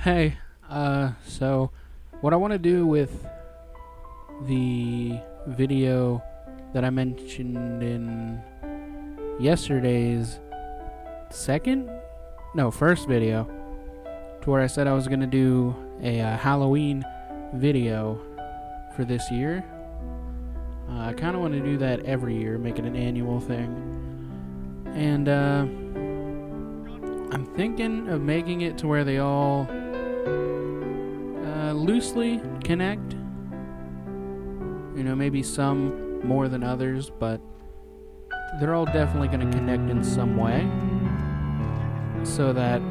Hey, so what I want to do with the video that I mentioned in yesterday's first video, to where I said I was going to do a Halloween video for this year. I kind of want to do that every year, make it an annual thing. And I'm thinking of making it to where they all loosely connect. You know, maybe some more than others, but they're all definitely going to connect in some way. So that,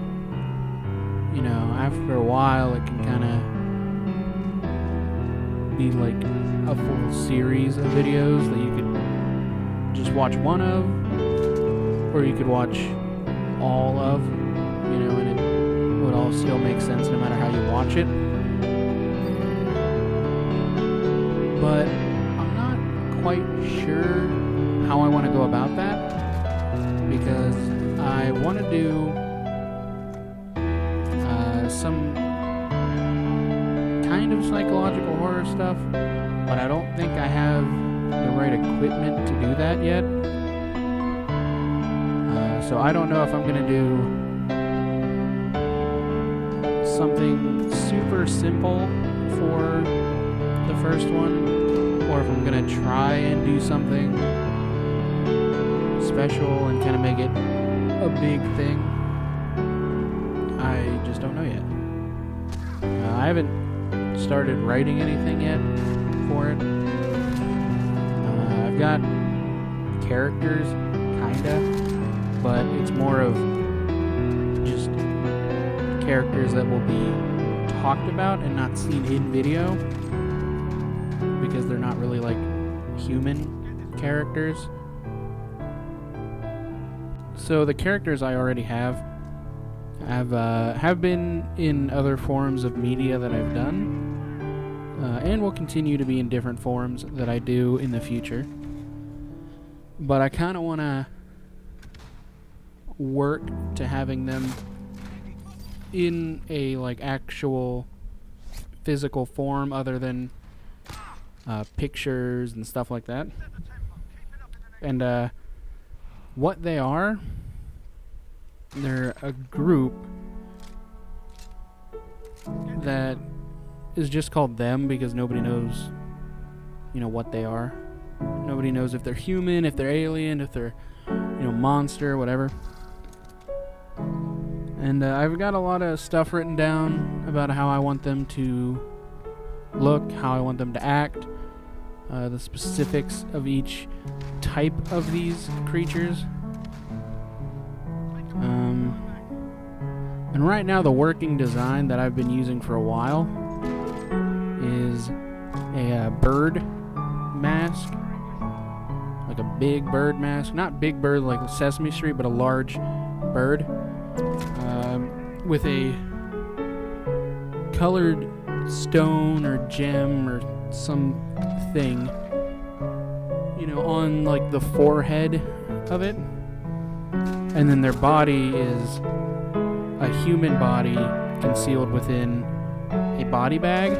you know, after a while it can kind of be like a full series of videos that you could just watch one of, or you could watch all of, you know, and it would all still make sense no matter how you watch it. But I'm not quite sure how I want to go about that, because I want to do some kind of psychological horror stuff, but I don't think I have the right equipment to do that yet. So I don't know if I'm going to do something super simple for the first one, or if I'm going to try and do something special and kind of make it a big thing. I just don't know yet. I haven't started writing anything yet for it. I've got characters, kinda, but it's more of just characters that will be talked about and not seen in video, because they're not really like human characters. So the characters I already have been in other forms of media that I've done, and will continue to be in different forms that I do in the future. But I kind of want to work to having them in a like actual physical form other than pictures and stuff like that. And what they are, they're a group that is just called them because nobody knows, you know, what they are. Nobody knows if they're human, if they're alien, if they're, you know, monster, whatever. And I've got a lot of stuff written down about how I want them to look, how I want them to act, the specifics of each type of these creatures. And right now the working design that I've been using for a while is a bird mask, like a big bird mask, not big bird like Sesame Street, but a large bird, with a colored stone or gem or something, you know, on like the forehead of it, and then their body is a human body concealed within a body bag.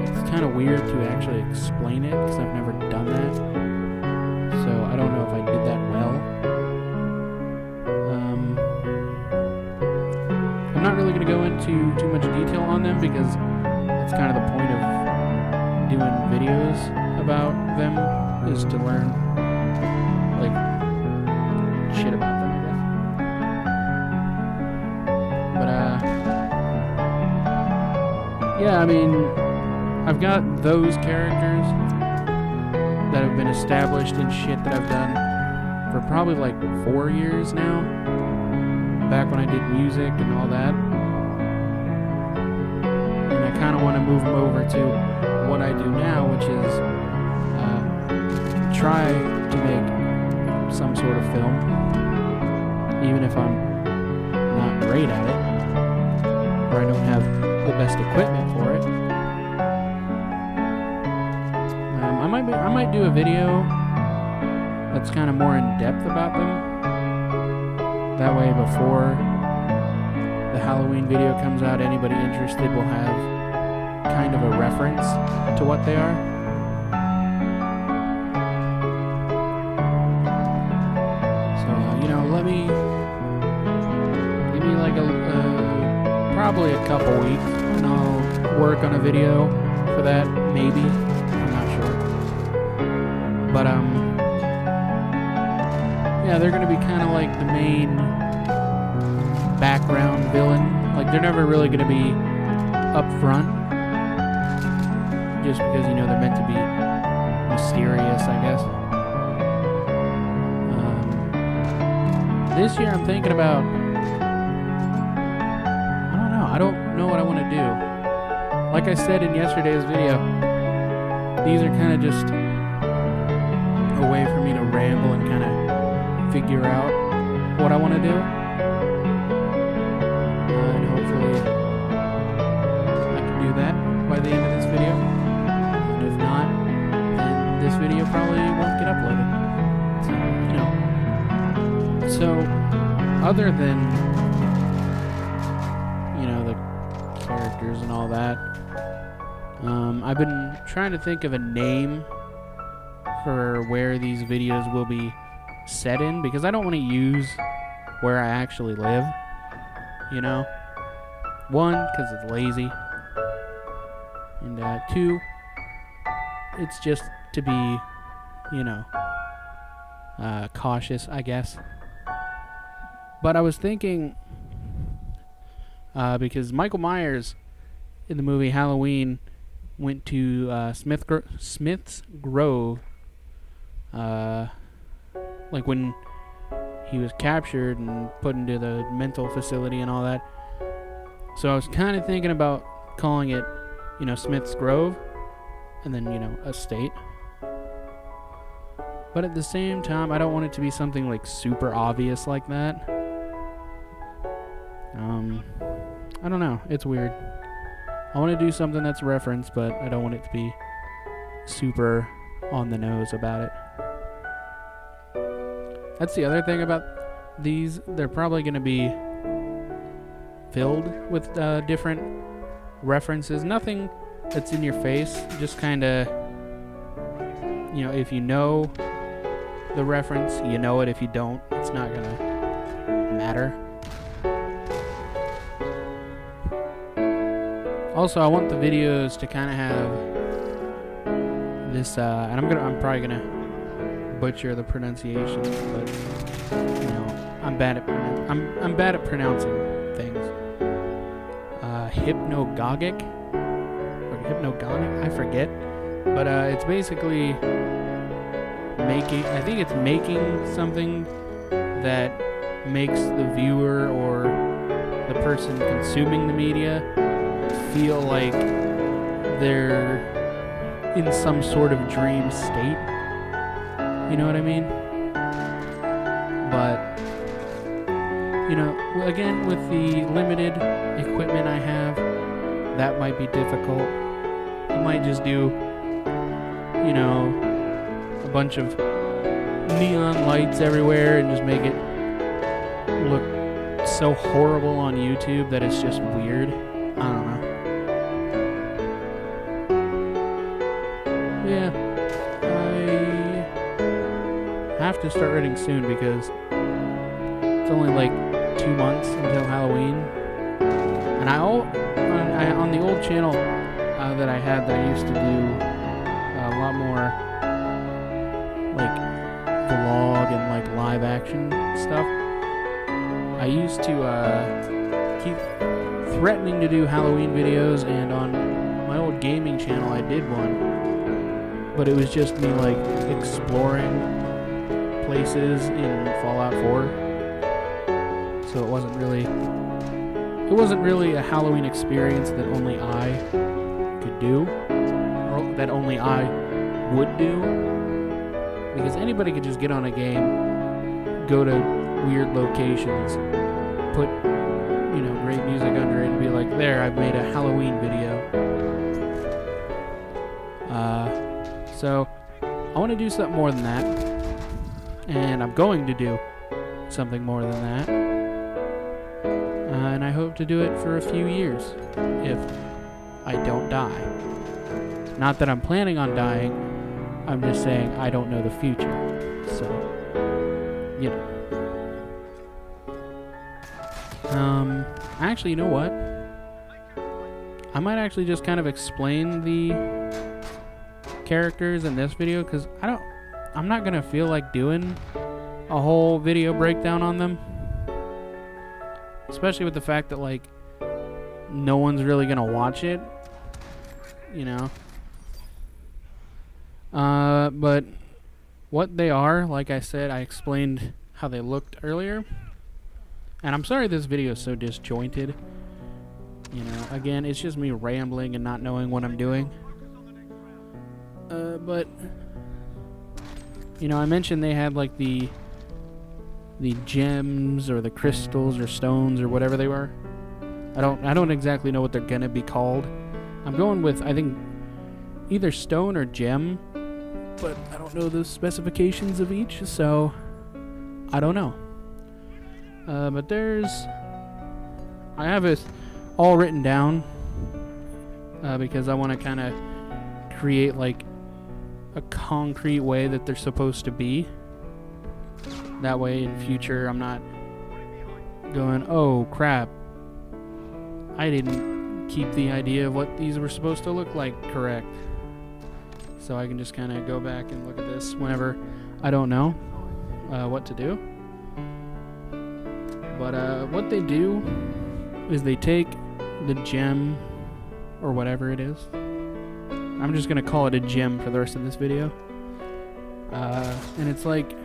It's kind of weird to actually explain it because I've never done that, so I don't know if I did that well. I'm not really going to go into too much detail on them because that's kind of the point of doing videos about them, is to learn like shit about them, I guess. But yeah, I mean, I've got those characters that have been established in shit that I've done for probably like 4 years now, back when I did music and all that. And I kind of want to move them over to what I do now, which is try to make some sort of film, even if I'm not great at it, or I don't have the best equipment for it. I might do a video that's kind of more in depth about them. That way, before the Halloween video comes out, anybody interested will have kind of a reference to what they are. So, give me like probably a couple weeks, and I'll work on a video for that, maybe. I'm not sure. But, yeah, they're going to be kind of like the main background villain. Like, they're never really going to be up front, just because, they're meant to be mysterious, I guess. This year I'm thinking about, I don't know what I want to do. Like I said in yesterday's video, these are kind of just a way for me to ramble and kind of figure out what I want to do. And hopefully I can do that by the end of this video. And if not, then this video probably won't get uploaded. So, other than, the characters and all that, I've been trying to think of a name for where these videos will be set in, because I don't want to use where I actually live, One, because it's lazy, and two, it's just to be, cautious, I guess. But I was thinking, because Michael Myers in the movie Halloween went to Smith's Grove, like when he was captured and put into the mental facility and all that. So I was kind of thinking about calling it, Smith's Grove, and then, estate. But at the same time, I don't want it to be something like super obvious like that. I don't know. It's weird. I want to do something that's referenced, but I don't want it to be super on the nose about it. That's the other thing about these. They're probably going to be filled with different references. Nothing that's in your face. Just kind of, if you know the reference, you know it. If you don't, it's not going to matter. Also, I want the videos to kind of have this, and I'm probably gonna butcher the pronunciation, but I'm bad at pronouncing things. Hypnagogic or hypnagogic, I forget, but it's basically making something that makes the viewer or the person consuming the media feel like they're in some sort of dream state. You know what I mean? But, again, with the limited equipment I have, that might be difficult. You might just do, a bunch of neon lights everywhere and just make it look so horrible on YouTube that it's just weird. I don't know. Yeah, I have to start writing soon because it's only like 2 months until Halloween. And on the old channel that I had, that I used to do a lot more like vlog and like live action stuff. I used to keep threatening to do Halloween videos, and on my old gaming channel I did one, but it was just me like exploring places in Fallout 4, so it wasn't really a Halloween experience that only I could do, or that only I would do, because anybody could just get on a game, go to weird locations, put great music under it, and be like, there, I've made a Halloween video. So I want to do something more than that, and I'm going to do something more than that, and I hope hope to do it for a few years if I don't die. Not that I'm planning on dying, I'm just saying I don't know the future. So, you know. Actually, you know what? I might actually just kind of explain the characters in this video, because I'm not gonna feel like doing a whole video breakdown on them, especially with the fact that like no one's really gonna watch it, you know. But what they are, like I said, I explained how they looked earlier, and I'm sorry this video is so disjointed. You know, again, it's just me rambling and not knowing what I'm doing. But you know, I mentioned they had like the gems or the crystals or stones or whatever they were. I don't exactly know what they're gonna be called. I'm going with, I think, either stone or gem, but I don't know the specifications of each, so I don't know. But I have it all written down because I want to kind of create like a concrete way that they're supposed to be. That way in future I'm not going, oh crap, I didn't keep the idea of what these were supposed to look like correct. So I can just kind of go back and look at this whenever I don't know what to do. But what they do is they take the gem or whatever it is. I'm just going to call it a gem for the rest of this video. And it's like,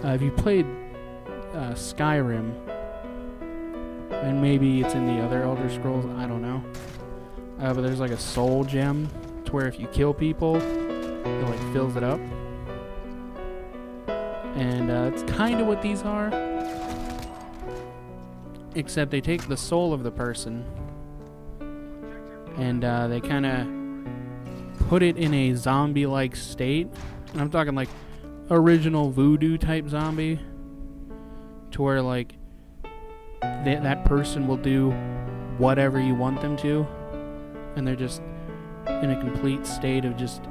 if you played Skyrim, and maybe it's in the other Elder Scrolls, I don't know. But there's like a soul gem to where if you kill people, it like fills it up. And it's kind of what these are. Except they take the soul of the person and they kind of put it in a zombie-like state. And I'm talking like original voodoo type zombie, to where like that person will do whatever you want them to, and they're just in a complete state of just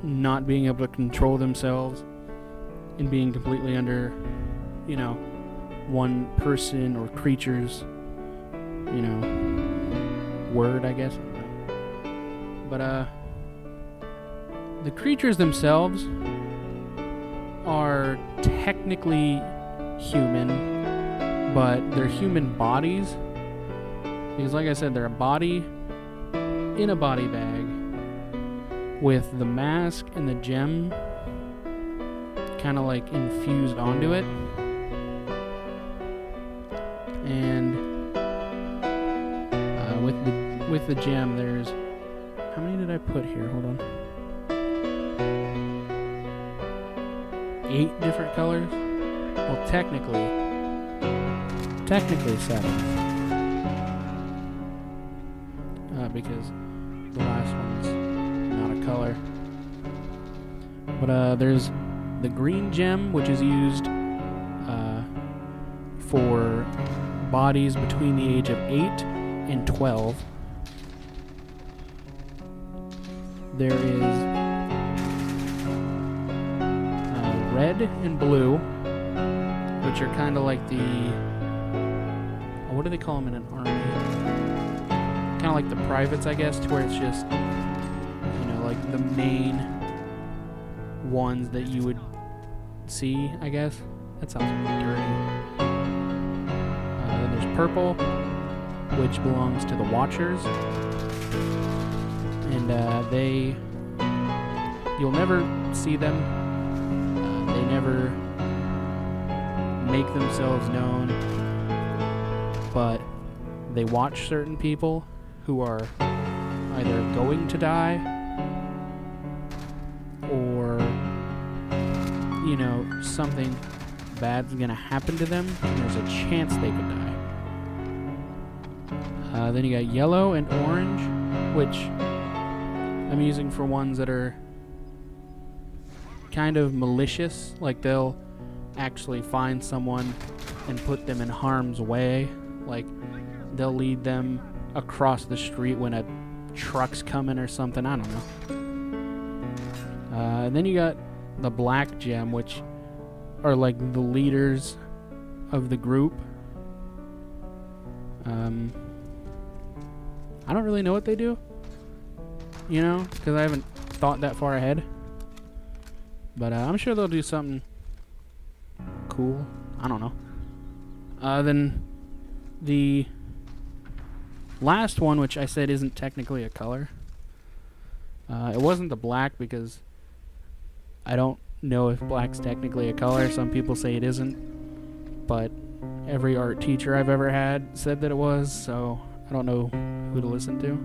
not being able to control themselves and being completely under, you know, one person or creature's, you know, word, I guess. But the creatures themselves are technically human, but they're human bodies, because like I said, they're a body in a body bag with the mask and the gem kind of like infused onto it. And with the gem, there's, how many did I put here? Hold on. 8 different colors. Well, technically 7. Because the last one's not a color. But there's the green gem, which is used for bodies between the age of 8 and 12. There is red and blue, which are kind of like the, what do they call them in an army? Kind of like the privates, I guess, to where it's just, you know, like the main ones that you would see, I guess. That sounds dirty. Then there's purple, which belongs to the Watchers, and you'll never see them. They never make themselves known, but they watch certain people who are either going to die or, you know, something bad's gonna happen to them, and there's a chance they could die. Then you got yellow and orange, which I'm using for ones that are kind of malicious. Like they'll actually find someone and put them in harm's way. Like, they'll lead them across the street when a truck's coming or something. I don't know. And then you got the black gem, which are like the leaders of the group. I don't really know what they do, you know, because I haven't thought that far ahead. But I'm sure they'll do something cool. I don't know. Then the last one, which I said isn't technically a color. It wasn't the black because I don't know if black's technically a color. Some people say it isn't, but every art teacher I've ever had said that it was, so I don't know who to listen to.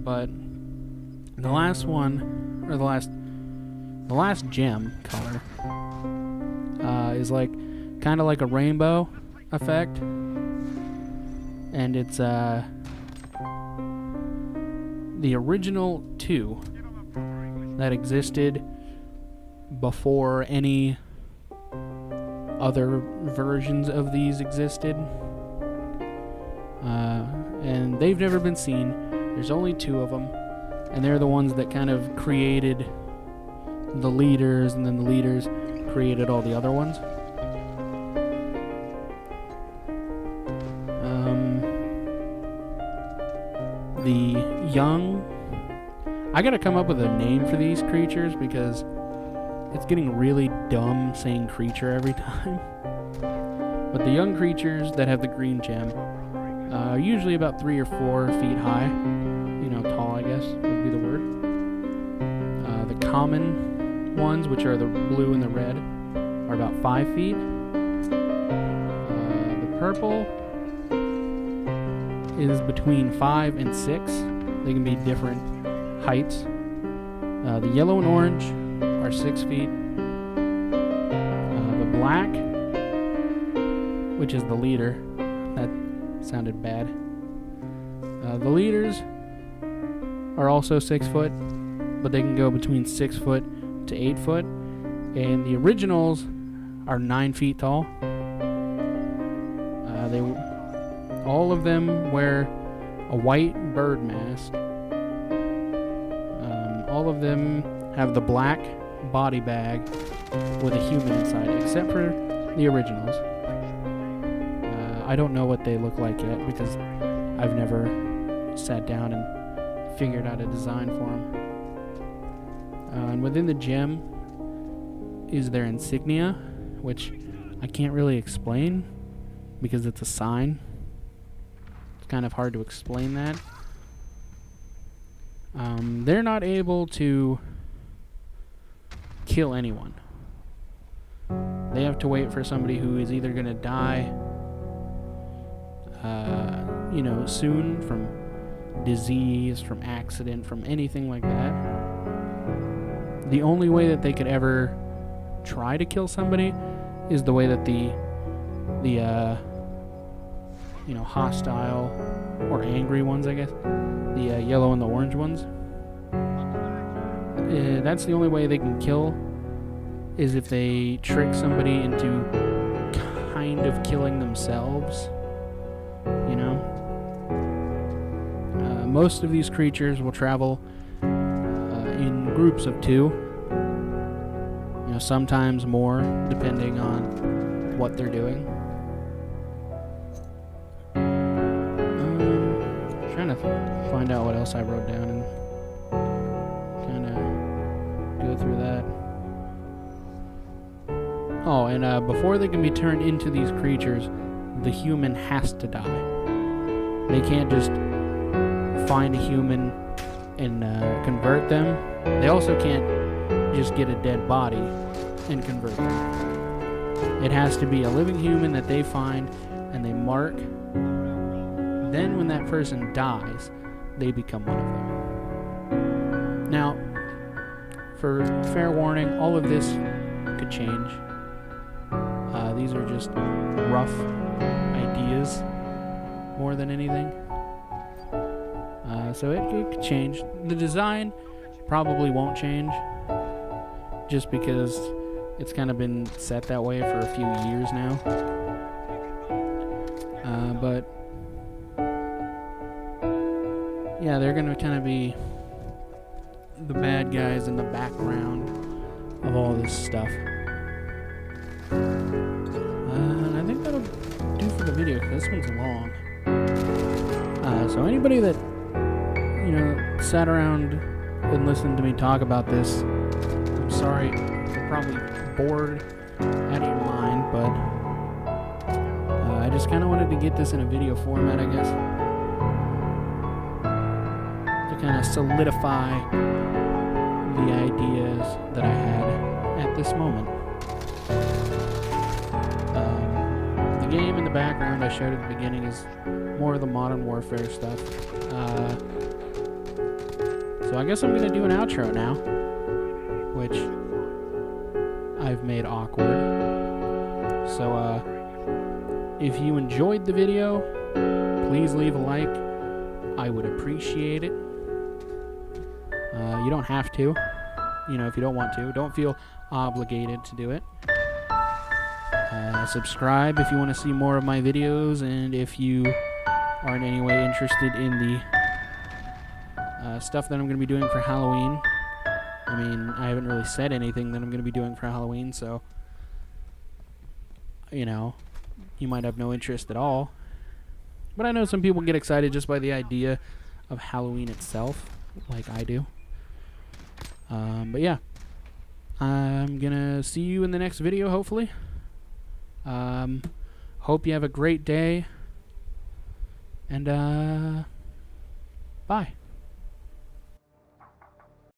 But the last one, or the last gem color, is like kind of like a rainbow effect, and it's the original two that existed before any other versions of these existed, and they've never been seen. There's only two of them, and they're the ones that kind of created the leaders, and then the leaders created all the other ones. The young... I gotta come up with a name for these creatures because it's getting really dumb saying creature every time. But the young creatures that have the green gem are usually about 3 or 4 feet high. You know, tall, I guess, would be the word. The common ones, which are the blue and the red, are about 5 feet. The purple is between 5 and 6. They can be different heights. The yellow and orange are 6 feet. The black, which is the leader, that sounded bad. The leaders are also 6 foot, but they can go between 6 foot to 8 foot. And the originals are 9 feet tall. All of them wear a white bird mask. All of them have the black body bag with a human inside, except for the originals. I don't know what they look like yet because I've never sat down and figured out a design for them. And within the gem is their insignia, which I can't really explain because it's a sign. It's kind of hard to explain that. They're not able to kill anyone. They have to wait for somebody who is either going to die, soon from disease, from accident, from anything like that. The only way that they could ever try to kill somebody is the way that the hostile or angry ones, I guess, the yellow and the orange ones. That's the only way they can kill, is if they trick somebody into kind of killing themselves, you know. Most of these creatures will travel in groups of 2, you know, sometimes more, depending on what they're doing. Trying to find out what else I wrote down and kind of go through that. Oh, and before they can be turned into these creatures, the human has to die. They can't just find a human and convert them. They also can't just get a dead body and convert them. It has to be a living human that they find and they mark. Then when that person dies, they become one of them. Now, for fair warning, all of this could change. These are just rough ideas more than anything. So it could change. The design probably won't change just because It's kind of been set that way for a few years now. But yeah, they're going to kind of be the bad guys in the background of all this stuff. And I think that'll do for the video, because this one's long. So anybody that, sat around and listened to me talk about this, I'm sorry, you're probably bored out of your mind, but I just kind of wanted to get this in a video format, I guess, to kind of solidify the ideas that I had at this moment. The game in the background I showed at the beginning is more of the Modern Warfare stuff. So I guess I'm going to do an outro now, which I've made awkward. So if you enjoyed the video, please leave a like. I would appreciate it. You don't have to. If you don't want to. Don't feel obligated to do it. Subscribe if you want to see more of my videos, and if you are in any way interested in the stuff that I'm going to be doing for Halloween. I mean, I haven't really said anything that I'm going to be doing for Halloween, so, you might have no interest at all. But I know some people get excited just by the idea of Halloween itself, like I do. But yeah, I'm going to see you in the next video, hopefully. Hope you have a great day, and bye.